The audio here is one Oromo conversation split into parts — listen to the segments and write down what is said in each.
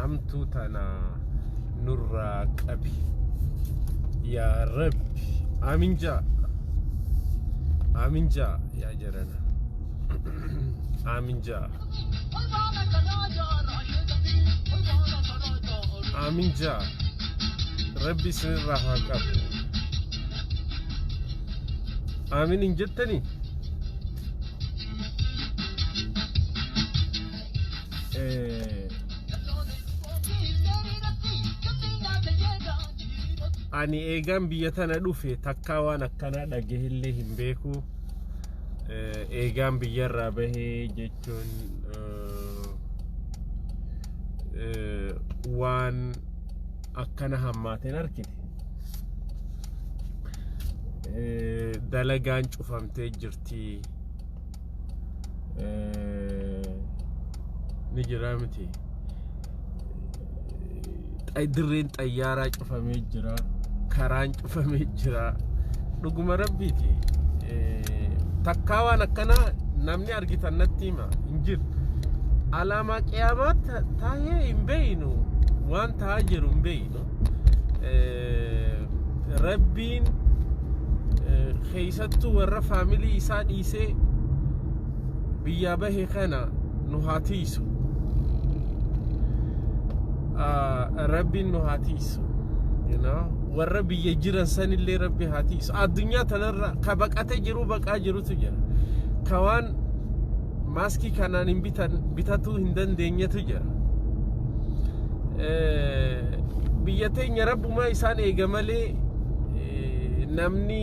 hamtu tana nurra qabi ya rabbi aminja ya jarana aminja rabbi sirra haqab amin injattani ani eegan biyyatana dhufe takka waan akkana dhagahillee hin beeku eegan biyyarraa bahee jechuun waan akkana hammaateen arkite dalagaan cufamtee jirti ni jira miti dirreen xayyaaraa cufamee jira karaan cufamee jira dhuguma rabbiiti takka waan akkana namni argitan natti hima hin jiru alama qiyaamat taa'ee hin beeynu waan ta'aa jiru hin beeynu rabbiin keessattuu warra faamilii isaa dhiisee biyyaa bahee kana nu haa tiisu rabbiin nu haa tiisu warra biyya jiran sanillee rabbi haa tiisu addunyaa tanarra ka baqatee jiru baqaa jirutu jira ka waan maaskii kanaan hin bitatuu hin dandeenyetu jira biyya teenya rabbumaa isaan eega malee namni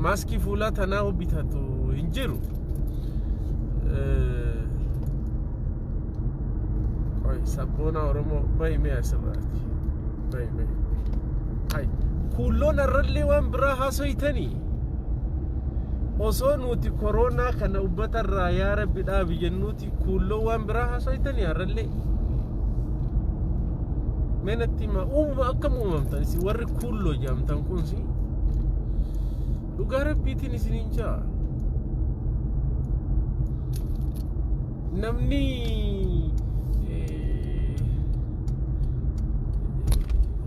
maaskii fuulaa tanaa bitatu hin jiru sabboona oromoo bahime asirraati bahime hay kulloon arrallee waan biraa haasoytanii osoo nuti koronaa kana ubbatarraa yaa rabbi dhaabi jennuuti kulloo waan biraa haasoytanii arrallee menatti ma akkam uumamtan isin warri kulloo jaamtan kunsi dhugaa rabbiitiin isiniin jaa namni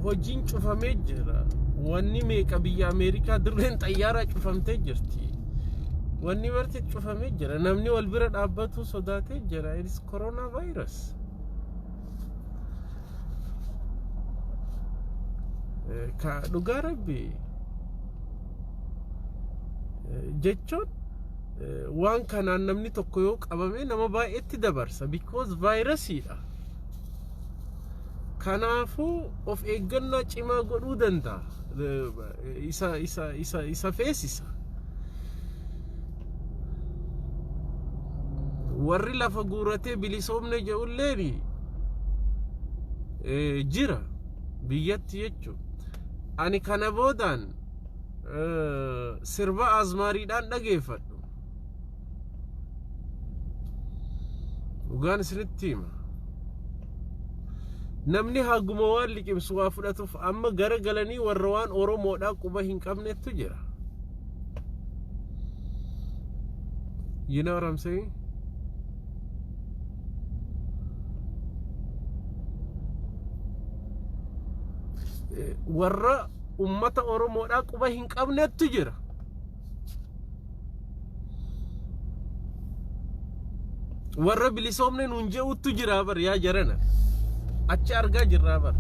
hojiin cufamee jira wanni meeqa biyya Ameerikaa dirreen xayyaaraa cufamtee jirti wanni marti cufamee jira namni wal bira dhaabbatu sodaatee jira it is coronavirus ka dhugaa rabbi jechuun waan kanaan namni tokko yoo qabame nama baay'eetti dabarsa because virusiidha kanaafu of eeggannaa cimaa godhuu danda'a isa feesisa warri lafa guuratee bilisoomne jedhulleeni jira biyyatti jechuun ani kana boodaan sirba azmaariidhaan dhageeffadhu dhugaan isinitti hima namni haguma waan liqimsu waa fudhatuuf amma gara galanii warra waan oromoodhaa quba hin qabnetu jira you know what I'm saying warra ummata oromoodhaa quba hin qabnetu jira warra bilisoomne nuun je'utu jira bar yaa jarana achi argaa jirraa bar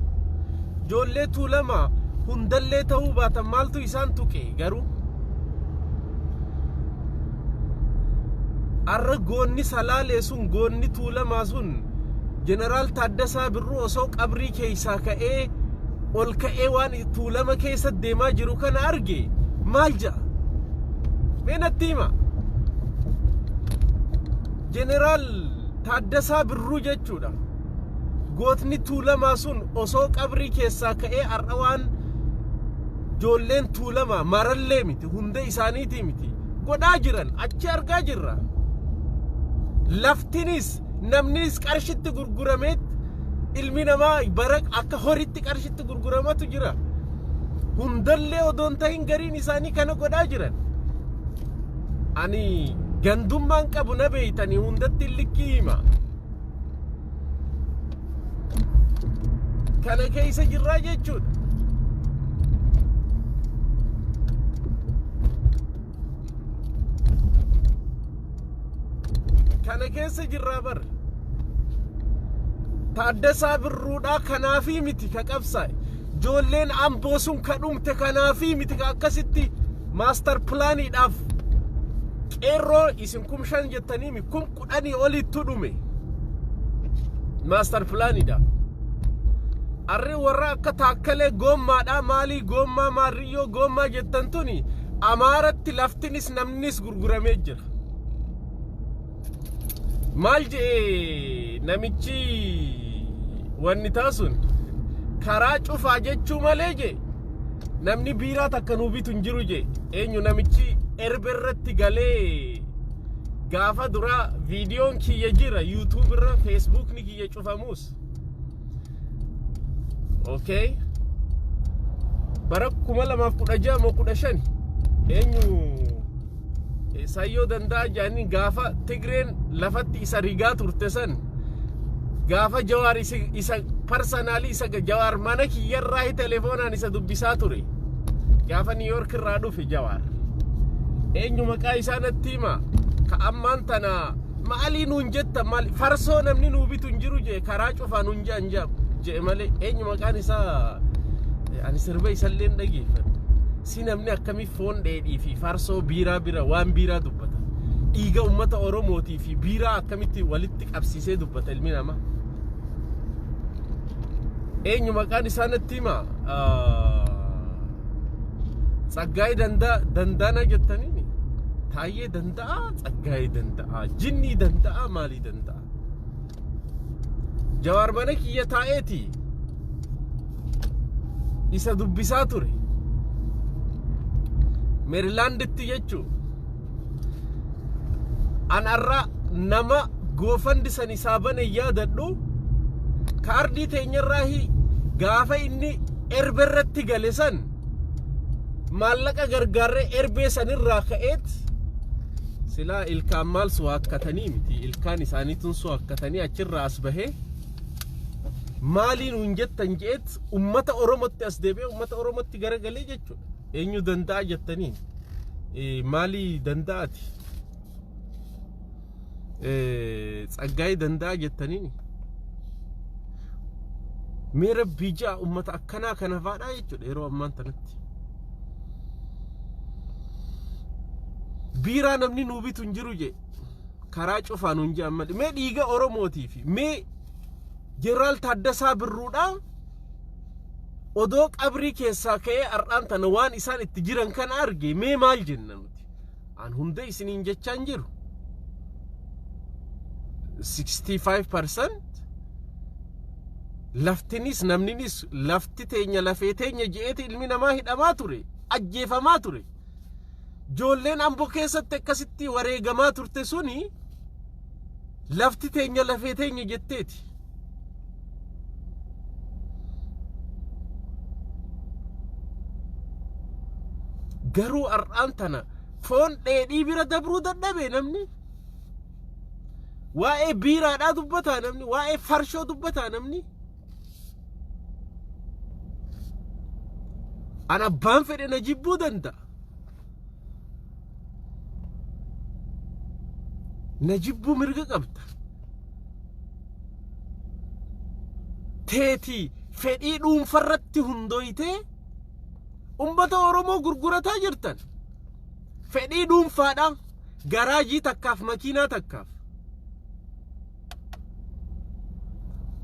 joollee tuulama hundallee ta'uu baatan maaltu isaan tuqe garuu arra goonni salaalee sun goonni tuulamaa sun jeneraal Taaddasaa Birruu osoo qabrii keessaa ka'ee ol ka'ee waan tuulama keessa deemaa jiru kana arge maal ja'a meenatti hima jeneraal Taaddasaa Birruu jechuudha gootni tuulamaa sun osoo qabrii keessaa ka'ee har'a waan joolleen tuulama marallee miti hunda isaaniitii miti godhaa jiran achi argaa jirra laftinis namnis qarshitti gurgurameet ilmi namaa baraq akka horitti qarshitti gurguramatu jira hundallee odoon ta'in gariin isaanii kana godhaa jiran ani gandummaan qabu na beeytanii hundatti likkii hima kana keessa jirraa jechuudha. kana keessa jirraa bar Taaddasaa Birruudhaa kanaafi miti ka qabsaa'e joolleen Amboo sun ka dhumte kanaafi miti ka akkasitti master planiidhaaf qeerroo isin 5,000 jettanii mi 10,000 olitti dhume master planiidhaaf arri warra akka taakkalee goommaadhaa maalii goommaa maarriyyoo goommaa jettan tuni Amaaratti laftinis namnis gurguramee jira. maal jee namichi wanni taasun karaa cufaa jechuu malee je namni biiraa takka nuu bitu hin jiru je eenyu namichi erberratti galee gaafa dura viidiyoon kiyya jira YouTube irra Facebook ni kiyya cufamuus okay bara 2016 moo 15 eenyu sayyoo danda'a jaanii gaafa Tigreen lafatti isa rigaa turte san gaafa Jawaar isa personally isa Jawaar mana kiyyarraa telefoonaan isa dubbisaa ture gaafa New York irraa dhufe Jawaar eenyu maqaa isaa natti hima ka ammaan tana maali nuun jetta maali farsoo namni nuu bitu hin jiru je karaa cufaa nuun jaanjaab je malee eenyu maqaan isaa ani sirba isalleen dhageeffadhe si namni akkamii foon dheedhii fi farsoo biiraa bira waan biiraa dubbata dhiiga ummata Oromootii fi biiraa akkamitti walitti qabsiisee dubbata ilmi namaa eenyu maqaan isaa natti hima Tsaggaayee Dandaanaa jettanii Taayyee danda'a Tsaggaayee danda'a Jinnii danda'a maalii danda'a Jawaar mana kiyya taa'eeti isa dubbisaa ture Marylanditti jechuu anarra nama goofandi san isaa bane yaadadhu kaardii teenyarraahi gaafa inni erberratti gale san maallaqa gargaarree erbee sanirraa ka'eet silaa ilkaan maal suwaakkatanii miti ilkaan isaaniitun suwaakkatanii achirraa as bahee maaliin hun jettan jeet ummata Oromotti as deebi'ee ummata Oromotti garagalee jechuudha eenyu danda'a jettanii maalii danda'ati Tsaggaayee danda'a jettanii meera bijaa ummata akkanaa kana faadhaa jechuudha yeroo ammaan tanatti biiraa namni nuu bitu hin jiru je karaa cufaa nuun je amma mee dhiiga Oromootii fi mee Jeneraal Taaddasaa Birruudhaa odoo qabrii keessaa ka'ee har'aan tana waan isaan itti jiran kan arge mee maal jenna nuti an hunda isiniin jechaan jiru 65% laftinis namninis lafti teenya lafee teenya je'eeti ilmi namaa hidhamaa ture ajjeefamaa ture joolleen Amboo keessatti akkasitti wareegamaa turte suni lafti teenya lafee teenya jetteeti garuu har'aan tana foon dheedhii bira dabruu dadhabee namni waa'ee biiraadhaa dubbataa namni waa'ee farshoo dubbataa namni an abbaan fedhe na jibbuu danda'a na jibbuu mirga qabda teetii fedhii dhuunfarratti hundooytee ummata Oromoo gurgurataa jirtan fedhii dhuunfaadha garaajii takkaaf makiinaa takkaaf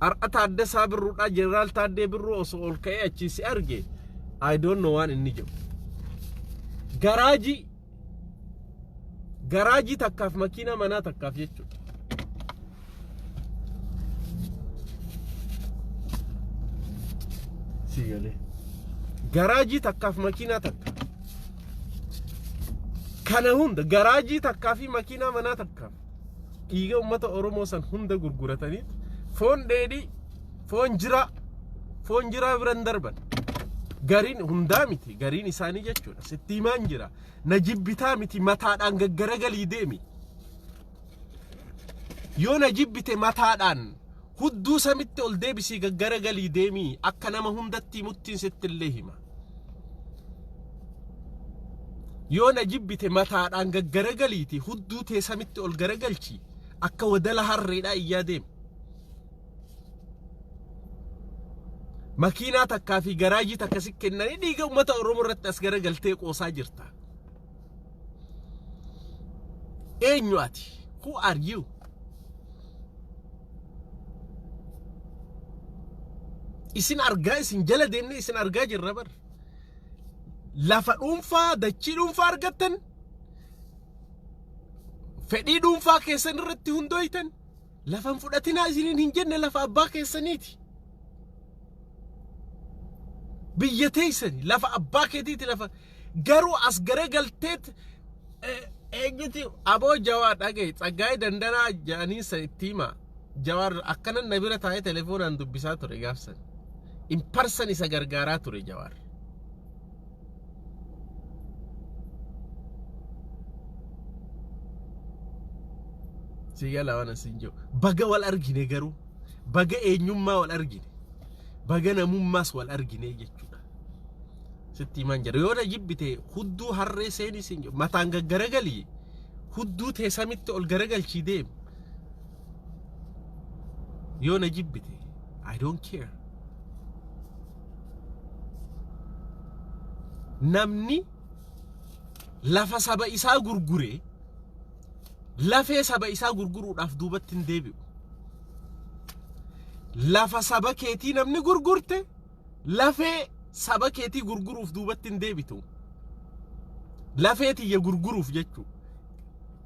har'a Taaddasaa Birruudhaa Jeneraal Taaddee Birruu osoo ol ka'ee achiisi arge I don't know waan inni jedhu garaajii takkaaf makiinaa manaa takkaaf jechuudha sigalee garaajii takkaaf makiinaa takka kana hunda garaajii takkaa fi makiinaa manaa takkaaf dhiiga ummata Oromoo san hunda gurguratanii foon dheedhii foon jiraa biran darban gariin hundaa miti gariin isaanii jechuudha sitti himaan jira na jibbitaa miti mataadhaan gaggaragalii deemi yoo na jibbite mataadhaan hudduu samitti ol deebisii gaggaragalii deemii akka nama hundatti muttiin sitti illee hima. Yoo na jibbite mataadhaan gaggaragaliiti hudduu tee samitti ol garagalchi akka wadala harreedhaa iyyaa deemu. Makiinaa takkaa fi garaajii takka si kennanii dhiiga uummata Oromoo irratti as garagaltee qoosaa jirta. Eenyu ati? Who are you? Isin argaa isin jala deemnee isin argaa jirra bar. Lafa dhuunfaa dachii dhuunfaa argattan fedhii dhuunfaa keessan irratti hundooytan lafan fudhatinaa isiniin hin jenne lafa abbaa keessaniiti. Biyya teessani lafa abbaa keetiiti lafa garuu as garagalteet eenyuti aboo Jawaar dhagaye Tsaggaayee Dandanaa jedhanii san itti hima. Jawaar akkanan na bira taa'ee telefoonaan dubbisaa ture gaafsan. In person isa gargaaraa ture Jawaar. Sigala wana sinjo. Baga wal argine garuu. Baga eenyummaa wal argine. Baga namummaas wal argine jechuudha. Sitti himan jira. Yoo na jibbite hudduu harree seeni sinjo. Mataan gaggaragalii. Hudduu tee samitti ol garagalchii deemu. Yoo na jibbite I don't care. Namni lafa saba isaa gurguree lafee saba isaa gurguruudhaaf duubatti hin deebi'u. Lafa saba keetii namni gurgurte lafee saba keetii gurguruuf duubatti hin deebitu. Lafee tiyya gurguruuf jechuu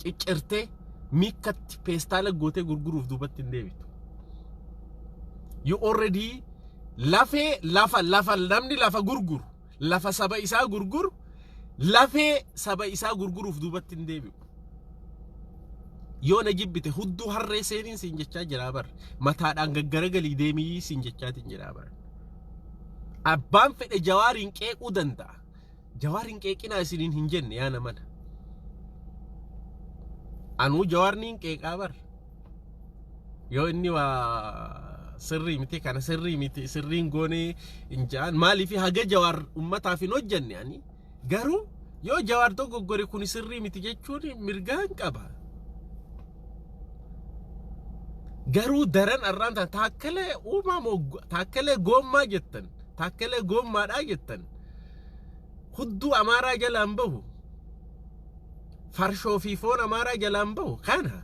ciccirtee miikkatti peestaala gootee gurguruuf duubatti hin deebitu. You already lafee lafa namni lafa gurguru lafa saba isaa gurguru lafee saba isaa gurguruuf duubatti hin deebi'u. Yoo na jibbite hudduu harree seeniin siin jechaa jira bar. Mataadhaan gaggaragalii deemii siin jechaatiin jira bar. Abbaan fedhe Jawaariin qeequu danda'a. Jawaariin qeeqinaa isiniin hin jenne yaa namana. Anuu Jawaarniin qeeqaa bar. Yoo inni waa sirrii miti kana sirrii miti sirriin goonee injaan maaliif haga Jawaar ummataaf hin hojjenne ani garuu yoo Jawaar tokko gore kun sirrii miti jechuun mirgaan qaba. Garuu daran arraan taakkalee uumamoo taakkalee goommaa jettan taakkalee goommaadhaa jettan hudduu Amaaraa jalaan bahu farshoo fi foon Amaaraa jalaan bahu kana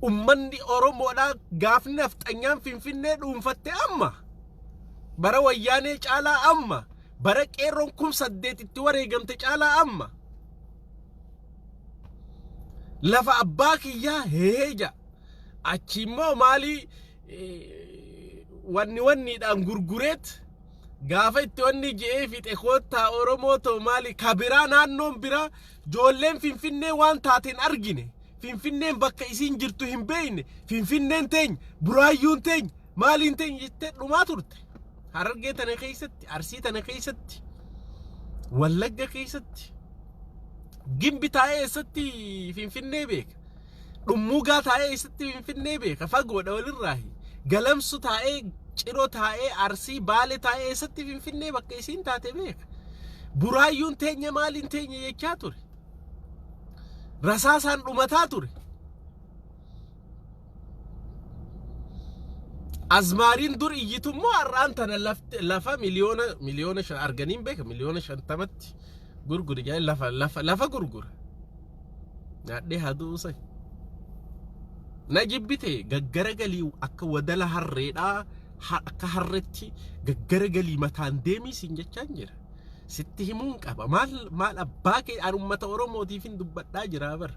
ummanni Oromoodhaa gaafni nafxanyaan Finfinnee dhuunfatte amma bara wayyaanee caalaa amma bara qeerroon 1800 itti wareegamte caalaa amma lafa abbaa kiyyaa heeja achimmoo maali wanniidhaan gurgureet gaafa itti wanni je'ee fixe koottaa Oromoo ta'u maali kabiraa naannoon biraa joolleen Finfinnee waan taateen argine Finfinneen bakka isiin jirtu hin beeyne Finfinneen teenya buraayyuun teenya maaliin teenya jettee dhumaa turte. Harargee tana keessatti Arsii tana keessatti Wallagga keessatti Gimbi taa'ee eessatti Finfinnee beeka. Dhummuugaa taa'ee eessatti Finfinnee beeka. Fagoodha walirraahi. Galamsu taa'ee Ciroo taa'ee Arsii Baalee taa'ee eessatti Finfinnee bakka isiin taate beeka. Buraayyuun teenya maaliin teenya jechaa ture. Rasaasaan dhumataa ture. Azmaariin dur iyyitummoo har'aan tana lafa miliyoona shan arganiin beeka miliyoona 50tti. Gurguri jaa lafa gurgura naadhee haduu say na jibbite gaggaragalii akka wadala harreedhaa akka harretti gaggaragalii mataan deemii siin jechaan jira sitti himuun qaba maal abbaa kee an ummata Oromootiif hin dubbadhaa jira bar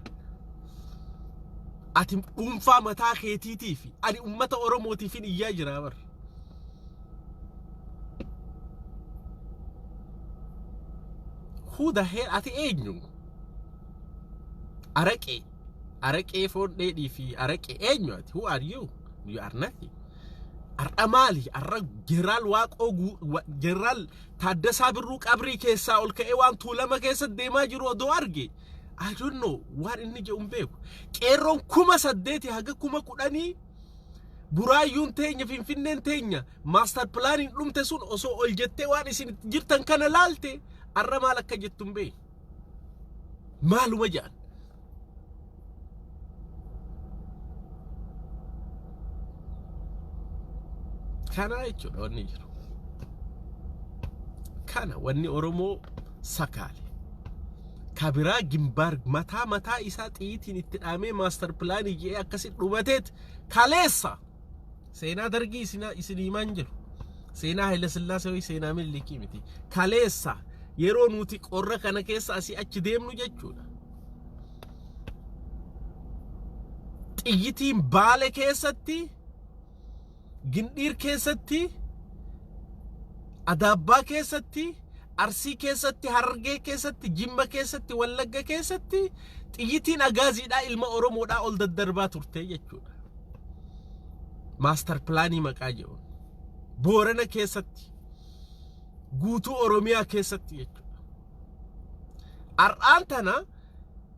ati dhuunfaa mataa keetiitiif ani ummata Oromootiif hin iyyaa jira bar. Who the hell ati eenyu? Araqee foon dheedhii fi araqee eenyu ati? Who are you? You are nothing. Ar'a maali? Ar'a Jeneraal Waaqoo Jeneraal Taaddasaa Birruu qabrii keessaa ol ka'ee waan tuulama keessa deemaa jiru odoo arge. I don't know waan inni jedhu beeku. Qeerroon 8,000 haga 10,000 buraayyuun teenya finfinneen teenya master planning dhumte sun osoo ol jettee waan isin jirtan kana laalte arra maal akka jettuun bee maaluma jaan kana jechuudha wanni jiru kana wanni Oromoo sakaale kabiraa gimbaar mataa isaa xiitiin itti dhaamee master planning jee akkasi dhumateet kaleessa seenaa dargii isin himaan jiru seenaa Haile Sillaasee way seenaa Minilikii miti kaleessa yeroo nuti qorra kana keessa asii achi deemnu jechuudha xiyyitiin Baale keessatti Gindhiir keessatti Adaabbaa keessatti Arsii keessatti Harargee keessatti Jimma keessatti Wallagga keessatti xiyyitiin agaaziidhaa ilma Oromoodhaa ol daddarbaa turte jechuudha master planning maqaa jedhu Boorana keessatti guutuu Oromiyaa keessatti jechuudha ar'aan tana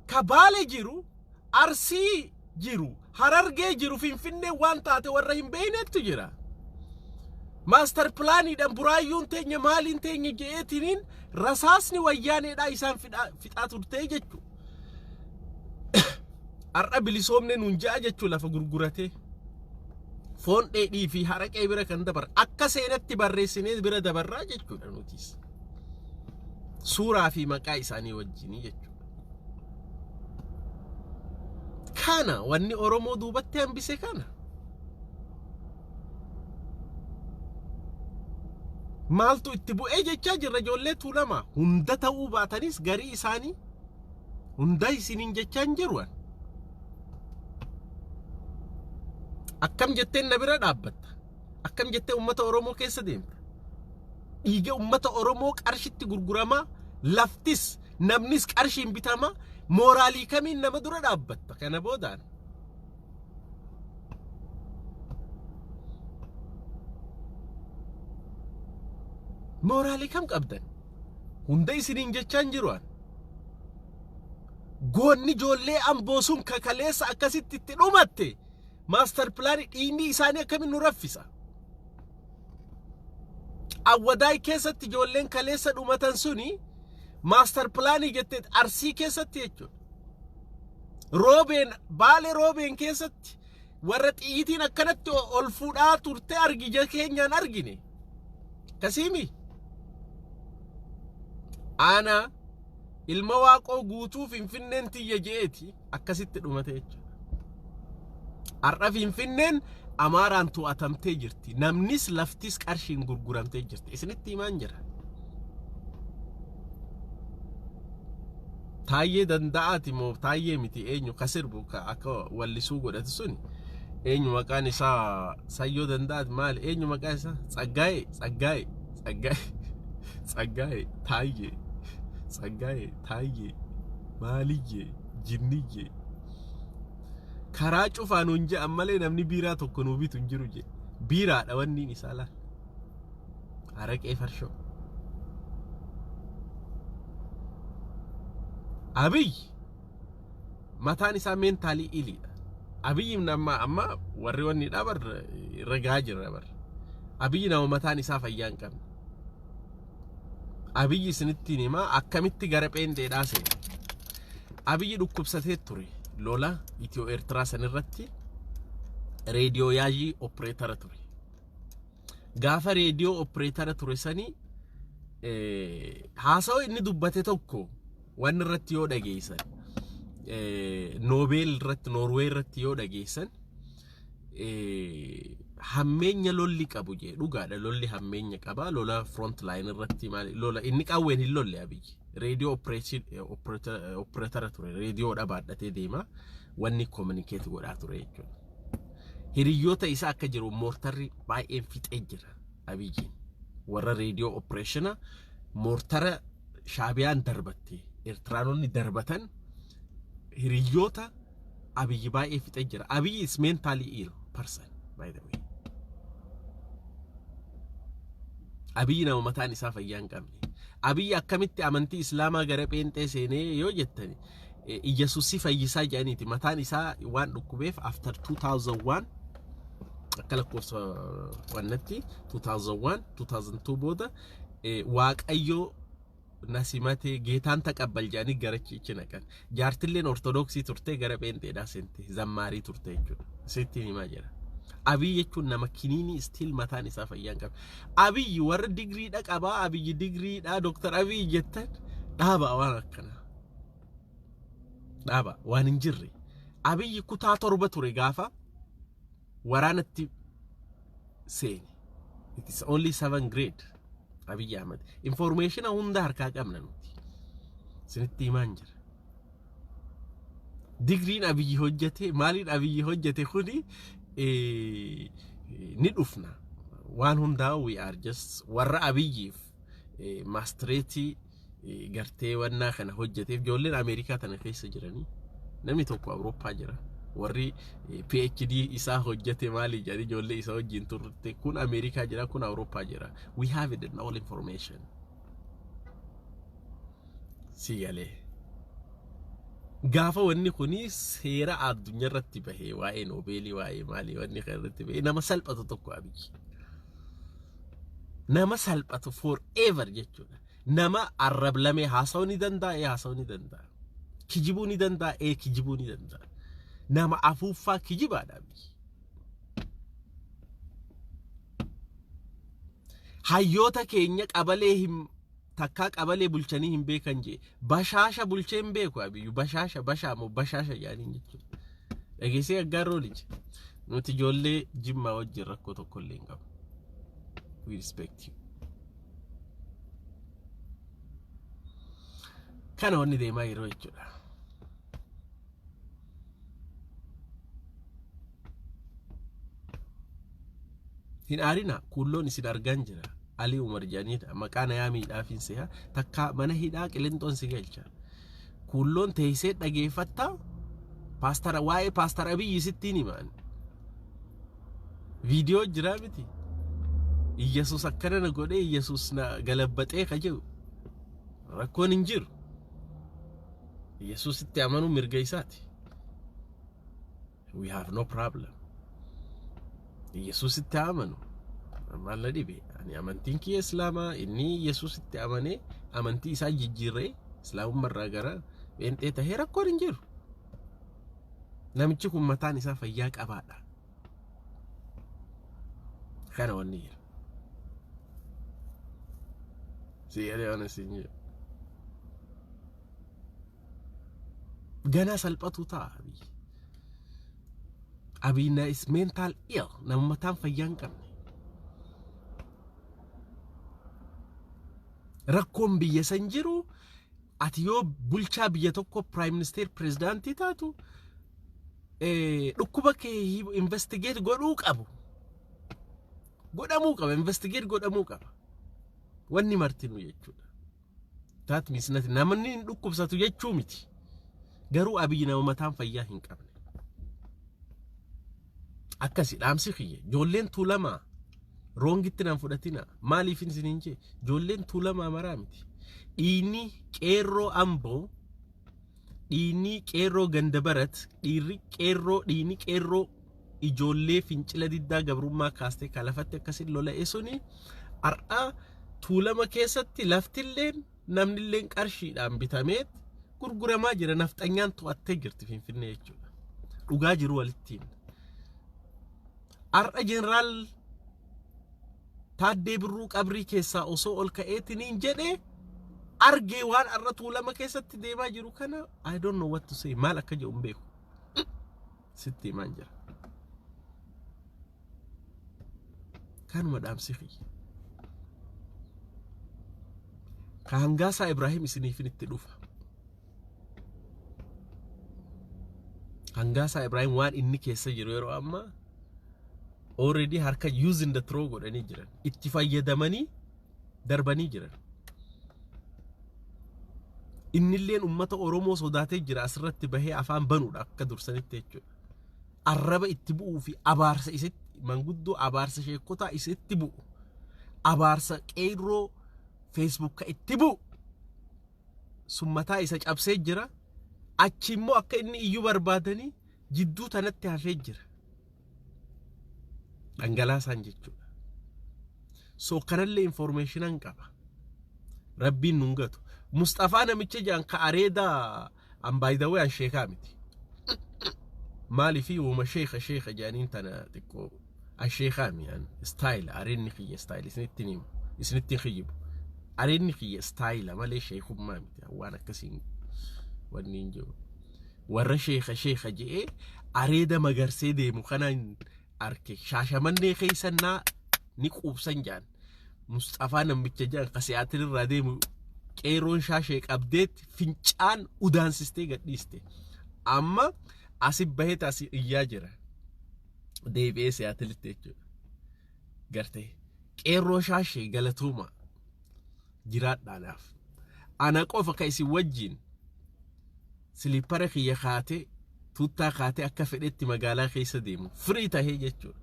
ka Baale jiru Arsii jiru Harargee jiru Finfinnee waan taate warra hin beeynetu jira master planning dan buraayyuun teenya maaliin teenya je'eetiniin rasaasni wayyaaneedhaa isaan fixaa turte jechuudha Warra Bolisoomneerra ja'a jechuudha lafa gurguratee foon dheedhii fi haraqee bira kan dabar akka seenatti barreessinee bira dabarraa jechuudha nutis suuraa fi maqaa isaanii wajjinii jechuudha kana wanni Oromoo duubatti hambise kana maaltu itti bu'ee jechaa jirra ijoollee tuulama hunda ta'uu baatanis garii isaanii hunda isiniin jechaan jiruan akkam jettee na bira dhaabbatta akkam jettee ummata Oromoo keessa deemta dhiiga ummata Oromoo qarshitti gurgurama laftis namnis qarshiin bitama mooraalii kamiin nama dura dhaabbatta kana boodaan mooraalii kam qabdan hunda isiniin jechaan jiruan goonni ijoollee Amboo sun kakaleessa akkasitti itti dhumatte master planning dhiinni isaanii akkamiin nu raffisa Awwadaay keessatti ijoolleen kaleessa dhumatan suni master planning jettee Arsii keessatti jechuudha Roobeen Baale Roobeen keessatti warra xiyyitiin akkanatti ol fuudhaa turte argija keenyaan argine kasiimi ana ilma Waaqoo guutuu Finfinneen tiyya jeeti akkasitti dhumate jechuudha arra Finfinneen Amaaraan to'atamtee jirti namnis laftis qarshiin gurguramtee jirti isinitti himaan jira Taayyee danda'aati moo taayyee miti eenyu kasirbu akka wallisuu godhatu suni eenyu maqaan isaa sayyoo danda'aati maali eenyu maqaan isaa Tsaggaayee taayyee maaliyye jinniyye karaa cufaan hunje ammalee namni biiraa tokko nuu bitu hin jiru je biiraadha wanniin isaa laal araqee farshoo Abiy mataan isaa mentaalii iliidha Abiy amma warri wanni dhabar ragaa jira bar Abiy nama mataan isaa fayyaa hin qabne Abiy isinitti hima akkamitti gara pheendeedhaa seena Abiy dhukkubsatee ture lola Itiyoo Eertiraa sanirratti reediyoo yaajii opereetara ture gaafa reediyoo opereetara ture sanii haasawaa inni dubbate tokko waan irratti yoo dhageessan Nobel irratti Norway irratti yoo dhageessan hammeenya lolli qabu je dhugaadha lolli hammeenya qaba lola front line irratti maali lola inni qawween hin lolle Abiy radio operator ture radio dhabaadhatee deema wanni communicate godhaa ture jechuudha hiriyoota isaa akka jiru mortarri baay'een fixee jira Abiy warra radio operation mortara shaabiyaan darbatte Eertiraanonni darbatan hiriyoota Abiy baay'ee fixee jira Abiy is mentally ill person by the way Abiy nama mataan isaa fayyaa hin qabne Abiy akkamitti amantii Islaamaa gara pheenxee seenee yoo jettani Iyyesuusi fayyisaa jedhaniiti mataan isaa waan dhukkubeef after 2001 akkala koofsa wannatti 2001 2002 booda waaqayyo nasimate geetaan taqabbal jaanii gara chichi naqan jaartilleen ortodoksii turte gara phenteedhaa sente zammaarii turte jechuudha sitti himaa jira Abiy jechuun nama kiniini still mataan isaa fayyaan qaba Abiy warra digrii dha qaba Abiy digrii dha Dr. Abiy jettan dhaaba waan akkana dhaaba waan hin jirre Abiy kutaa 7 ture gaafa waraanatti seeni it is only 7th grade Abiy Ahmed information hunda harkaa qabna nuti sinitti himaan jira digriin Abiy hojjete maaliin Abiy hojjete kuni ni dhufna waan hundaa we are just warra Abiyyiif masterate gartee wannaa kana hojjeteef ijoolleen Ameerikaa tana keessa jiranii namni tokko Awurooppaa jira warri PhD isaa hojjete maali jedhanii ijoollee isaa wajjin turte kun Ameerikaa jira kun Awurooppaa jira we have it in all information siyalee gaafa wanni kuni seera addunyaa irratti bahee waa'ee Noobeelii waa'ee maali wanni irratti bahee nama salphatu tokko Abiy nama salphatu forever jechuudha nama arrablamee haasa'uu ni danda'a kijibuu ni danda'a kijibuu ni danda'a nama afuuffaa kijibaadha Abiy hayyoota keenya qabalee him takka qabalee bulchanii hin beekan je bashaasha bulchee hin beeku Abiy bashaasha yaaniin jechuudha dhageessee aggaaroo lije nuti ijoollee Jimmaa wajjin rakkoo tokko illee hin qabu we respect you kana wanni deemaa yeroo jechuudha hin aarina kulloon isin argan jira Ali Umar Janida maqaan yaamiidhaafin seha takka mana hidhaa Qilinxoon si galcha kulloon teessee dhageeffatta paastara waa'ee paastara Abiy sittiin himan viidiyoo jira miti Iyesuus akkana na godhee Iyesuus na galabbatee kajeu rakkoon hin jiru Iyesuus itti amanu mirga isaati we have no problem Iyesuus itti amanu maal dhibe ani amantiin kiyya islaamaa inni Iyesuus itti amane amantii isaa jijjiirree islaamummaa irraa gara phentee tahee rakkoon hin jiru namichi kun mataan isaa fayyaa qabaadha kana wanni jira siyalee waan isin gana salphatu ta'a Abiy na is mental ill nama mataan fayyaan qabne rakkoon biyya san jiru ati yoo bulchaa biyya tokko prime minister president taatu dhukkuba kee investigate godhamuu qaba investigate godhamuu qaba wanni martinu jechuudha that means nati namni dhukkubsatu jechuu miti garuu Abiy nama mataan fayyaa hin qabne akkasi dhaamsi khiyye ijoolleen tuulamaa rongitti nan fudhatina maaliif isiniin jee ijoolleen tuulamaa maraa miti dhiini qeerroo Amboo dhiini qeerroo Gandabarat dhiini qeerroo ijoollee fincila diddaa gabrummaa kaastee kalafatti akkasin lola'e suni ar'a tuulama keessatti laftilleen namnilleen qarshiidhaan bitameet gurguramaa jira nafxanyaan to'attee jirti Finfinnee jechuudha dhugaa jiru walittiin ar'a jeneraal Taaddee Birruu qabrii keessaa osoo ol ka'eetiniin jedhee argee waan arra tuulama keessatti deemaa jiru kana I don't know what to say maal akka jedhu beeku sitti himaan jira kanuma dhaamsi khiyya ka hangaasaa Ibrahim isiniifin itti dhufa hangaasaa Ibrahim waan inni keessa jiru yeroo amma already harka using the throw godhanii jiran itti fayyadamanii darbanii jiran innilleen ummata Oromoo sodaatee jira asirratti bahee afaan banuudha akka dursanitti jechuudha arraba itti bu'uu fi abaarsa isitti manguddoo abaarsa sheekota isitti bu'u abaarsa qeerroo Facebook itti bu'u summataa isa cabsee jira achi immoo akka inni iyyuu barbaadanii jidduu tanatti hafee jira dhangalaasan jechuudha. So kanallee informationan qaba. Rabbiin nungatu. Mustafaa namicha jaan ka areeda an by the way an sheekaa miti. Maali fi uuma sheeka jaaniin tana xiqqoo an sheekaa mi an style areenni kiyya style isinittiin kiyyibu. Areenni kiyya style malee sheekummaa miti waan akkasiin wanni hin jiru. Warra sheeka je'ee areeda magarsee deemu kanaan arke shaashamannee keessannaa ni quubsan jaan. Mustafaa namicha jaan kasiyaatiin irraa deemu qeeroon shaashee qabdeet fincaan udaansistee gadhiiste. Amma asib baheet asii iyyaa jira. Deebi'ee siyaatilitti jechuudha. Gartee qeerroo shaashee galatuuma jiraadhaanaaf. Ana qofa ka isin wajjin silipara kiyya kaatee tuttaa kaatee akka fedhetti magaalaa keessa deemu firii tahee jechuudha.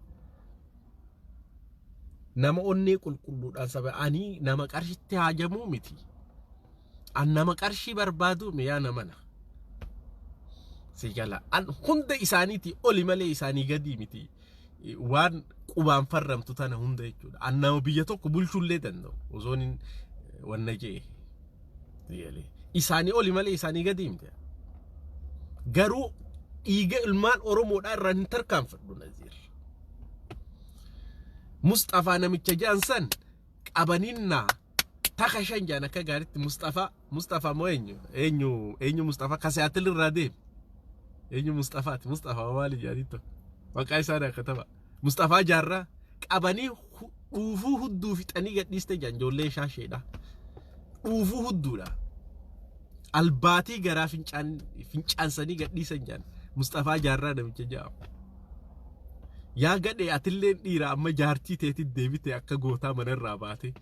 Nama onnee qulqulluudhaan saba'anii nama qarshitti haajamuu miti. An nama qarshii barbaadu miyaa namana. Sigala an hunda isaaniiti oli malee isaanii gadi miti. Waan qubaan farramtu tana hunda jechuudha. An nama biyya tokko bulchullee danda'u. Osoon wanna jee. Isaanii oli malee isaanii gadi miti. Garuu dhiiga ilmaan Oromoodhaa irraan hin tarkaanfadhu Nazir. Mustafaa namicha jaansan qabaninnaa taka shan jaan akka gaaritti Mustafaa moo eenyu Mustafaa kasiyaatil irraa deemu. Eenyu Mustafaati Mustafaa maali jaanitto. Maqaa isaanii akka tapha. Mustafaa jaarraa qabanii dhuufuu hudduu fixanii gadhiiste jaan ijoollee shaasheedha. Dhuufuu hudduudha. Albaatii garaa fincaansanii gadhiisan jaan. Mustafaa jaarraa namicha jaamu. Yaa gadhee atilleen dhiira amma jaartii teetiin deebite akka gootaa manarraa baate.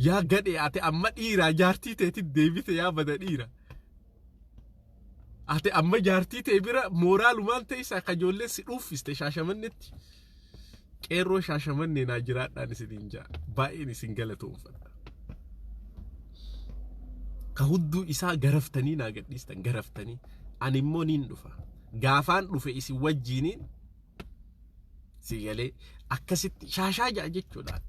Yaa gadhee ate amma dhiiraa jaartii teetiin deebite yaa bada dhiira. Ate amma jaartii tee bira mooraalumaan ta'isa akka ijoolleen si dhuufiste shaashamannetti. Qeerroo shaashamannee naa jiraadhaan isiniin jaa. Baay'een isin galatoomfadha. Ka hudduu isaa garaftanii naa gadhiistan garaftanii. Ani immoo niin dhufa. Gaafaan dhufe isin wajjiniin sigalee akkasitti shaashaa jaa jechuudha.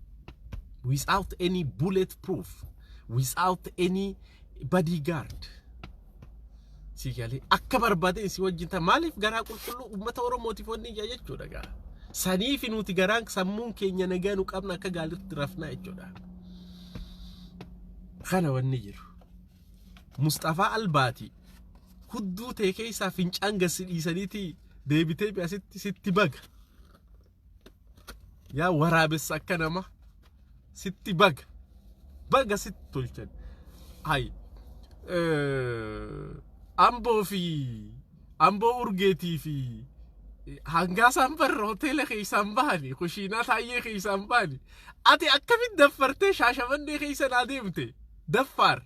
Without any bulletproof, without any bodyguard. Sigalee akka barbaade isin wajjin maaliif garaa qulqulluu uummata Oromootiif wanni jaa jechuudha gaa. Saniif nuti garaan sammuun keenya nagaa nu qabna akka gaalitti rafnaa jechuudha. Kana wanni jiru. Mustafaa Albaati hudduu tee keessaa fincaan gasi dhiisaniiti deebitee bi'asitti sitti baga. Yaa waraabessa akka nama sitti baga. Baga sitti tolchan. Hai. Amboo urgeetii fi hangaasaan barra hoteela keessaan bahani kushiinaa taayee keessaan bahani. Ati akkamitti daffartee shaashamannee keessan adeemte? Daffaar.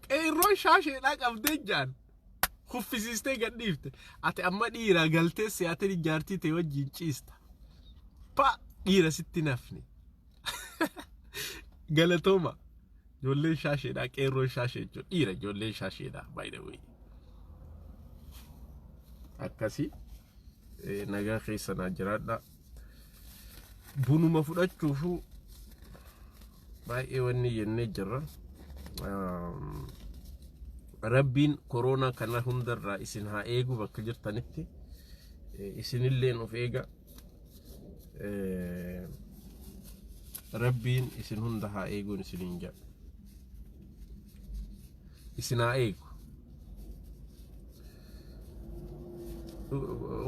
Qeerroo shaasheedhaa qabdee jaan kuffisiistee gadhiifte. Ati amma dhiiraa galtee siyaatanii jaartii ta'e wajjin ciista. Pa dhiira sitti nafni. Galatooma. Ijoolleen shaasheedhaa qeerroo shaashee jechuudha. Dhiira ijoolleen shaasheedhaa by the way. Akkasii nagaa keessanaa jiraadha. Bunuma fudhachuufu baay'ee wanni jennee jirra. Rabbiin korona kana hundarraa isin haa eegu bakka jirtanitti. Isinilleen of eega. Rabbiin isin hunda haa eeguun isiniin jedha. Isin haa eegu.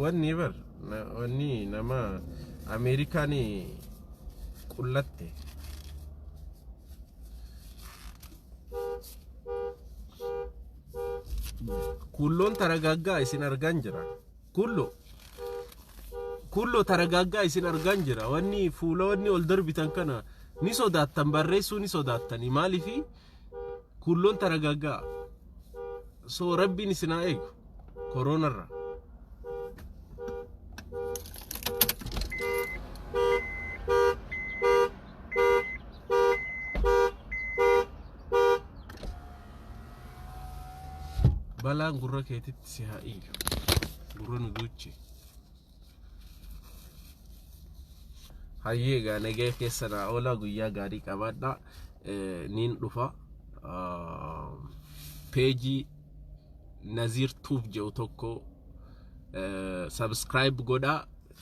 Wanni nama Ameerikaanii qullatte. Kulloon taragaggaa isin argan jira. Kullo taragaggaa isin argan jira. Wanni fuula wanni ol darbitan kana ni sodaattan barreessuu ni sodaattani. Maaliifi kulloon taragaggaa. So Rabbiin isin haa eegu koronarra. balaan gurra keetitti si haa iyyu gurra nu duuche hayyee gaa nagee keessanaa oolaa guyyaa gaarii qabaadha niin dhufa peejii Nazir Tube jedhu tokko subscribe godha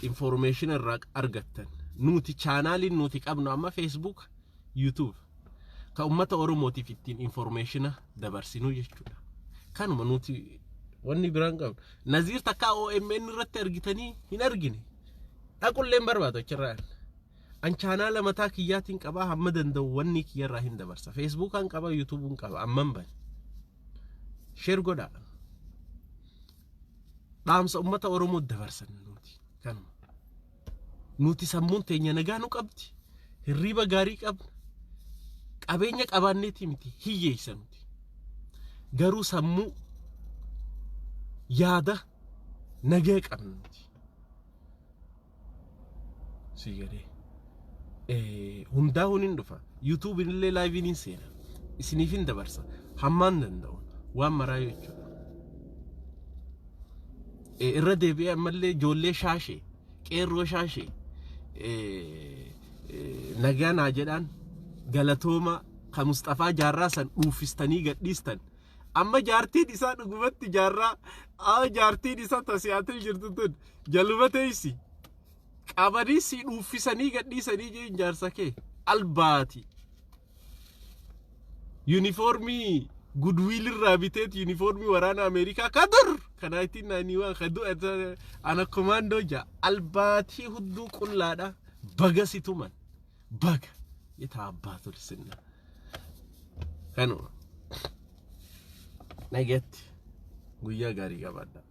information irraa argattan nuti channelin nuti qabnu amma Facebook YouTube ka ummata oromootiif ittiin information dabarsinu jechuudha kanuma nuti wanni biraan qabnu Nazir takka OMN irratti argitanii hin argine dhaqulleen barbaadu achirraan an channel mataa kiyyaatiin qaba hamma danda'u wanni kiyyarraa hin dabarsa Facebook an qaba YouTube an qaba amman ban share godha dhaamsa ummata oromoo dabarsan nuti kanuma nuti sammuun teenya nagaa nu qabdi hirriba gaarii qabna qabeenya qabaanneeti miti hiyyeessa nuti garuu sammuu yaada nagaa qabna nuti sigare hundaa hunin dhufa YouTube illee live in seena isiniifin dabarsa hammaan danda'u waan maraa jechuudha irra deebi'ee ammallee ijoollee shaashee qeerroo shaashee nagaan haa jedhaan galatooma ka Mustafaa Jaarraa san dhuufistanii gadhiistan amma jaartiin isaa dhugumatti jaartiin isaa tasiyaatil jirtu tun jaluma teessi qabanii si dhuufisanii gadhiisanii jeen jaarsa kee albaati uniformii goodwill irraa biteet uniformii waraana Ameerikaa kadur kana ittiin naanii waan kadu ana commando ja albaati hudduu qullaadha baga situman baga ita abbaatul sinna kanu nagetti guyyaa gaarii qabaadha